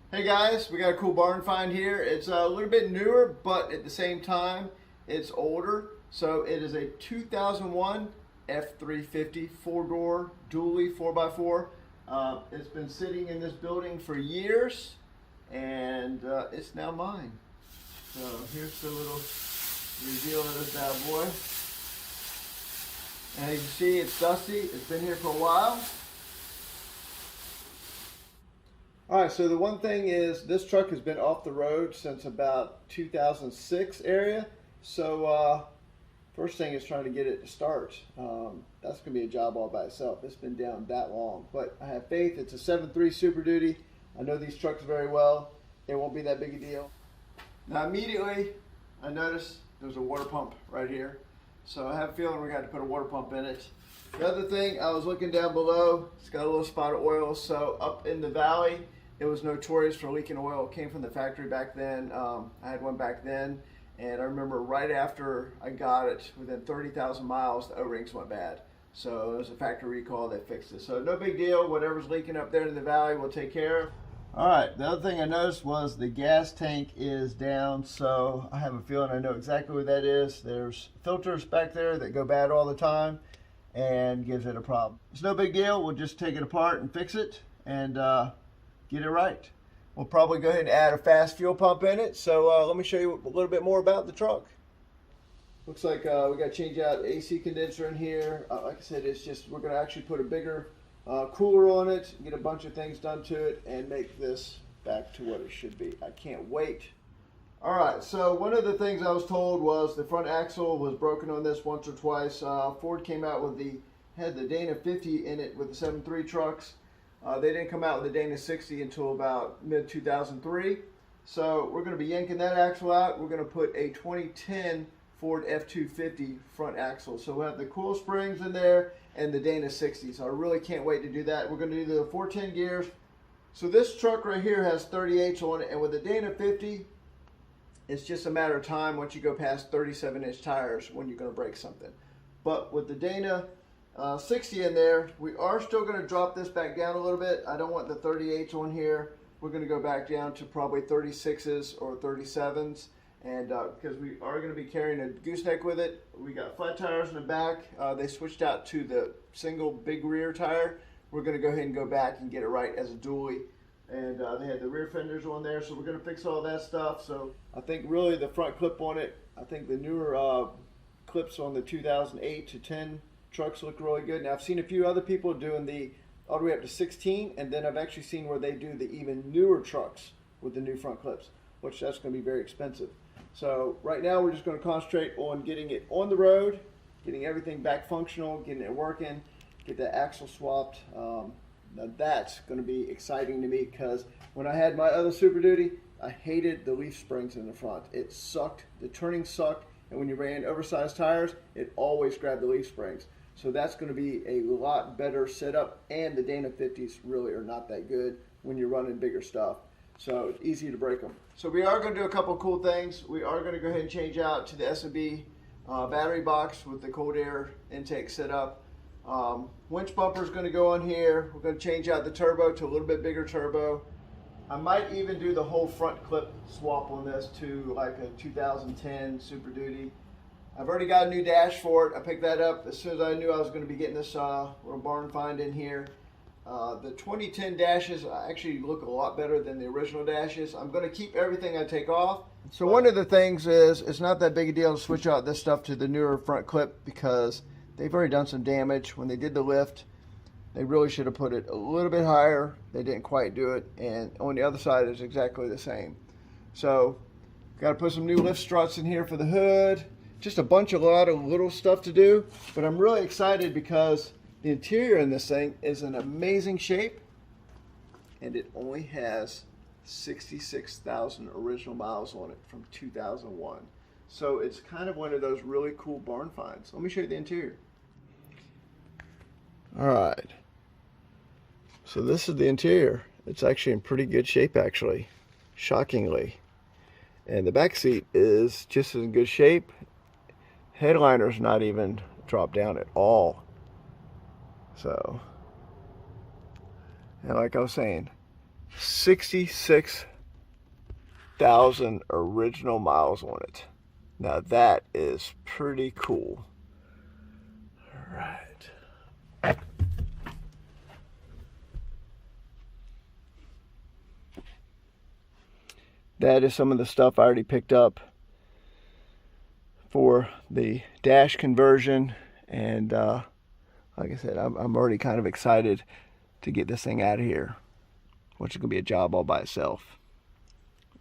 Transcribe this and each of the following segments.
Hey guys, we got a cool barn find here. It's a little bit newer, but at the same time, it's older. So it is a 2001 F350 four-door dually 4x4. It's been sitting in this building for years, and it's now mine. So here's the little reveal of this bad boy. And as you see, it's dusty. It's been here for a while. All right, so the one thing is this truck has been off the road since about 2006 area. So first thing is trying to get it to start. That's gonna be a job all by itself. It's been down that long, but I have faith. It's a 7.3 Super Duty. I know these trucks very well. It won't be that big a deal. Now immediately I noticed there's a water pump right here. So I have a feeling we're gonna have to put a water pump in it. The other thing, I was looking down below, it's got a little spot of oil. So up in the valley, it was notorious for leaking oil. It came from the factory back then. I had one back then, and I remember right after I got it, within 30,000 miles, the O-rings went bad. So it was a factory recall. They fixed it. So no big deal. Whatever's leaking up there in the valley, we'll take care of. All right, the other thing I noticed was the gas tank is down, so I have a feeling I know exactly what that is. There's filters back there that go bad all the time and gives it a problem. It's no big deal. We'll just take it apart and fix it and get it right. We'll probably go ahead and add a fast fuel pump in it. So let me show you a little bit more about the truck. Looks like we got to change out AC condenser in here. Like I said, it's just, we're going to actually put a bigger cooler on it, get a bunch of things done to it, and make this back to what it should be. I can't wait. All right, so one of the things I was told was the front axle was broken on this once or twice. Ford came out with had the Dana 50 in it with the 7.3 trucks. They didn't come out with the Dana 60 until about mid-2003. So we're going to be yanking that axle out. We're going to put a 2010 Ford F250 front axle. So we'll have the coil springs in there and the Dana 60. So I really can't wait to do that. We're going to do the 410 gears. So this truck right here has 38s on it, and with the Dana 50, it's just a matter of time once you go past 37-inch tires when you're going to break something. But with the Dana 60 in there, we are still going to drop this back down a little bit. I don't want the 38s on here. We're going to go back down to probably 36s or 37s, and because we are going to be carrying a gooseneck with it. We got flat tires in the back. They switched out to the single big rear tire. We're going to go ahead and go back and get it right as a dually, and they had the rear fenders on there, so we're going to fix all that stuff. So I think really the front clip on it, I think the newer clips on the 2008 to 10 trucks look really good. Now I've seen a few other people doing the all the way up to 16, and then I've actually seen where they do the even newer trucks with the new front clips, which that's going to be very expensive. So right now we're just going to concentrate on getting it on the road, getting everything back functional, getting it working, get the axle swapped. Now that's going to be exciting to me, because when I had my other Super Duty, I hated the leaf springs in the front. It sucked. The turning sucked, and when you ran oversized tires, it always grabbed the leaf springs. So that's going to be a lot better setup, and the Dana 50s really are not that good when you're running bigger stuff. So it's easy to break them. So we are going to do a couple of cool things. We are going to go ahead and change out to the S&B battery box with the cold air intake setup. Winch bumper is going to go on here. We're going to change out the turbo to a little bit bigger turbo. I might even do the whole front clip swap on this to like a 2010 Super Duty. I've already got a new dash for it. I picked that up as soon as I knew I was going to be getting this little barn find in here. The 2010 dashes actually look a lot better than the original dashes. I'm going to keep everything I take off. So one of the things is, it's not that big a deal to switch out this stuff to the newer front clip, because they've already done some damage. When they did the lift, they really should have put it a little bit higher. They didn't quite do it, and on the other side it's exactly the same. So got to put some new lift struts in here for the hood. Just a lot of little stuff to do, but I'm really excited because the interior in this thing is in amazing shape, and it only has 66,000 original miles on it from 2001. So it's kind of one of those really cool barn finds. Let me show you the interior. All right, so this is the interior. It's actually in pretty good shape, actually, shockingly. And the back seat is just in good shape. Headliner's not even dropped down at all. So, and like I was saying, 66,000 original miles on it. Now that is pretty cool. All right. That is some of the stuff I already picked up for the dash conversion, and like I said, I'm already kind of excited to get this thing out of here, which is going to be a job all by itself.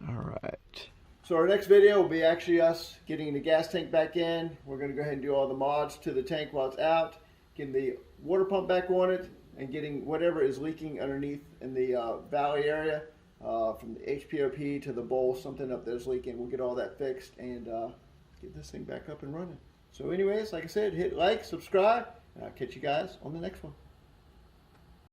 All right. So our next video will be actually us getting the gas tank back in. We're going to go ahead and do all the mods to the tank while it's out, getting the water pump back on it, and getting whatever is leaking underneath in the valley area, from the HPOP to the bowl, something up there's leaking. We'll get all that fixed and get this thing back up and running. So anyways, like I said, hit like, subscribe, and I'll catch you guys on the next one.